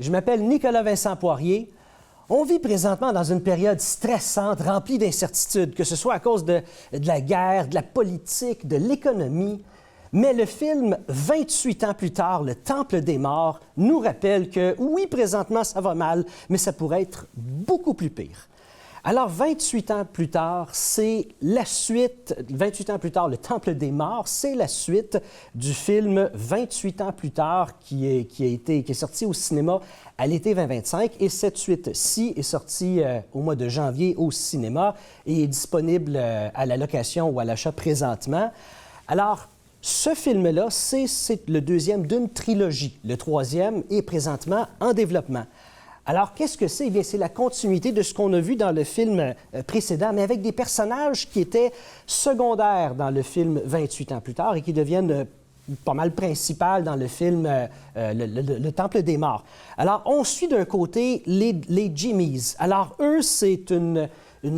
Je m'appelle Nicolas Vincent Poirier. On vit présentement dans une période stressante, remplie d'incertitudes, que ce soit à cause de la guerre, de la politique, de l'économie. Mais le film 28 ans plus tard, Le Temple des morts, nous rappelle que oui, présentement, ça va mal, mais ça pourrait être beaucoup plus pire. Alors, 28 ans plus tard, c'est la suite, 28 ans plus tard, Le Temple des morts, c'est la suite du film 28 ans plus tard qui est sorti au cinéma à l'été 2025. Et cette suite-ci est sortie au mois de janvier au cinéma et est disponible à la location ou à l'achat présentement. Alors, ce film-là, c'est le deuxième d'une trilogie. Le troisième est présentement en développement. Alors, qu'est-ce que c'est? Eh bien, c'est la continuité de ce qu'on a vu dans le film précédent, mais avec des personnages qui étaient secondaires dans le film 28 ans plus tard et qui deviennent pas mal principales dans le film le Temple des morts. Alors, on suit d'un côté les Jimmies. Alors, eux, c'est une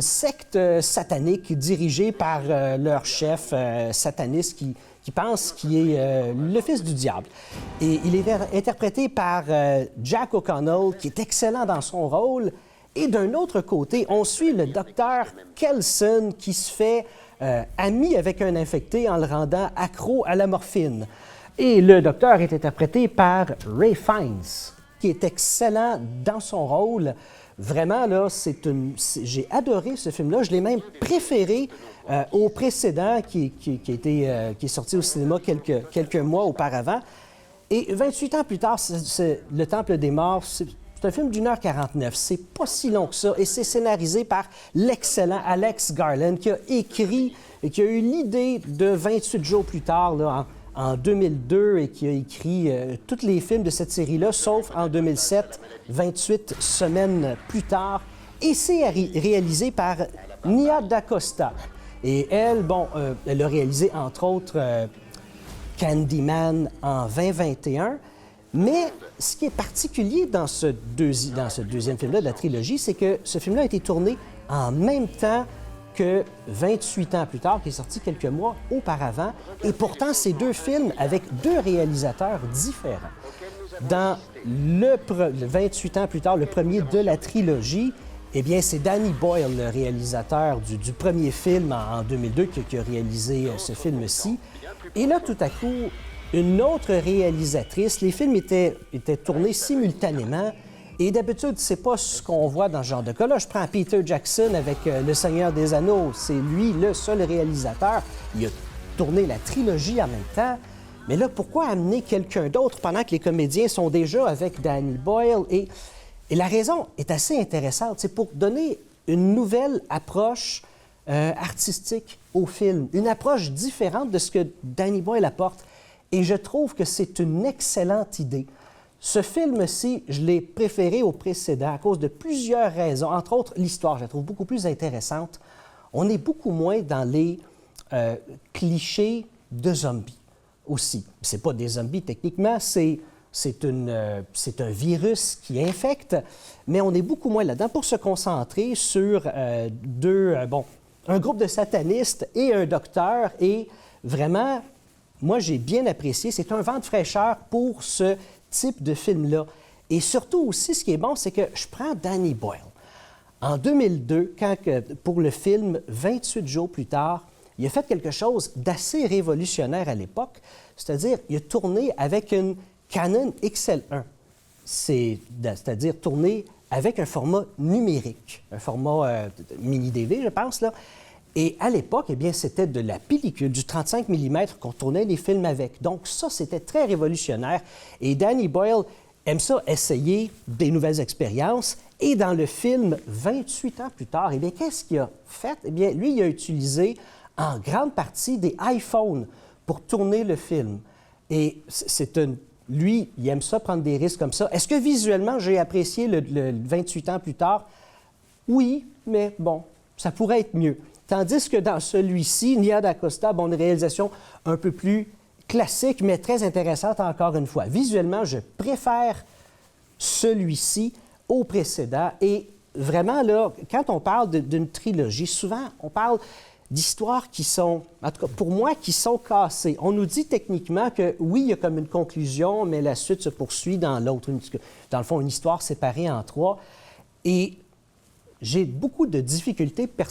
secte satanique dirigée par leur chef sataniste qui pense qu'il est le fils du diable. Et il est interprété par Jack O'Connell, qui est excellent dans son rôle. Et d'un autre côté, on suit le docteur Kelson, qui se fait ami avec un infecté en le rendant accro à la morphine. Et le docteur est interprété par Ray Fiennes, qui est excellent dans son rôle. Vraiment, là, j'ai adoré ce film-là. Je l'ai même préféré au précédent qui est sorti au cinéma quelques mois auparavant. Et 28 ans plus tard, Le Temple des morts, c'est un film d'1h49. C'est pas si long que ça. Et c'est scénarisé par l'excellent Alex Garland, qui a écrit et qui a eu l'idée de 28 jours plus tard, là, en 2002, et qui a écrit tous les films de cette série-là, sauf en 2007, 28 semaines plus tard. Et c'est réalisé par Nia DaCosta. Et elle, elle a réalisé, entre autres, Candyman en 2021. Mais ce qui est particulier dans ce deuxième film-là de la trilogie, c'est que ce film-là a été tourné en même temps que 28 ans plus tard, qui est sorti quelques mois auparavant. Et pourtant, c'est deux films avec deux réalisateurs différents. Dans le 28 ans plus tard, le premier de la trilogie, eh bien, c'est Danny Boyle, le réalisateur du premier film en 2002, qui a réalisé ce film-ci. Et là, tout à coup, une autre réalisatrice. Les films étaient tournés simultanément. Et d'habitude, c'est pas ce qu'on voit dans ce genre de cas-là. Je prends Peter Jackson avec Le Seigneur des Anneaux. C'est lui le seul réalisateur. Il a tourné la trilogie en même temps. Mais là, pourquoi amener quelqu'un d'autre pendant que les comédiens sont déjà avec Danny Boyle? Et la raison est assez intéressante. C'est pour donner une nouvelle approche artistique au film, une approche différente de ce que Danny Boyle apporte. Et je trouve que c'est une excellente idée. Ce film-ci, je l'ai préféré au précédent à cause de plusieurs raisons. Entre autres, l'histoire, je la trouve beaucoup plus intéressante. On est beaucoup moins dans les clichés de zombies aussi. C'est pas des zombies techniquement, c'est un virus qui infecte, mais on est beaucoup moins là-dedans pour se concentrer sur un groupe de satanistes et un docteur. Et vraiment, moi, j'ai bien apprécié. C'est un vent de fraîcheur pour ce type de film-là. Et surtout aussi, ce qui est bon, c'est que je prends Danny Boyle. En 2002, pour le film 28 jours plus tard, il a fait quelque chose d'assez révolutionnaire à l'époque, c'est-à-dire il a tourné avec une Canon XL1, c'est-à-dire tourné avec un format numérique, un format mini-DV, je pense, là. Et à l'époque, eh bien, c'était de la pellicule, du 35 mm qu'on tournait les films avec. Donc ça, c'était très révolutionnaire. Et Danny Boyle aime ça, essayer des nouvelles expériences. Et dans le film 28 ans plus tard, eh bien, qu'est-ce qu'il a fait? Eh bien, lui, il a utilisé en grande partie des iPhones pour tourner le film. Et lui, il aime ça, prendre des risques comme ça. Est-ce que visuellement, j'ai apprécié le 28 ans plus tard? Oui, mais bon, ça pourrait être mieux. Tandis que dans celui-ci, Nia DaCosta, une réalisation un peu plus classique, mais très intéressante encore une fois. Visuellement, je préfère celui-ci au précédent. Et vraiment, là, quand on parle d'une trilogie, souvent, on parle d'histoires qui sont, en tout cas pour moi, qui sont cassées. On nous dit techniquement que oui, il y a comme une conclusion, mais la suite se poursuit dans l'autre. Dans le fond, une histoire séparée en trois. Et j'ai beaucoup de difficultés personnelles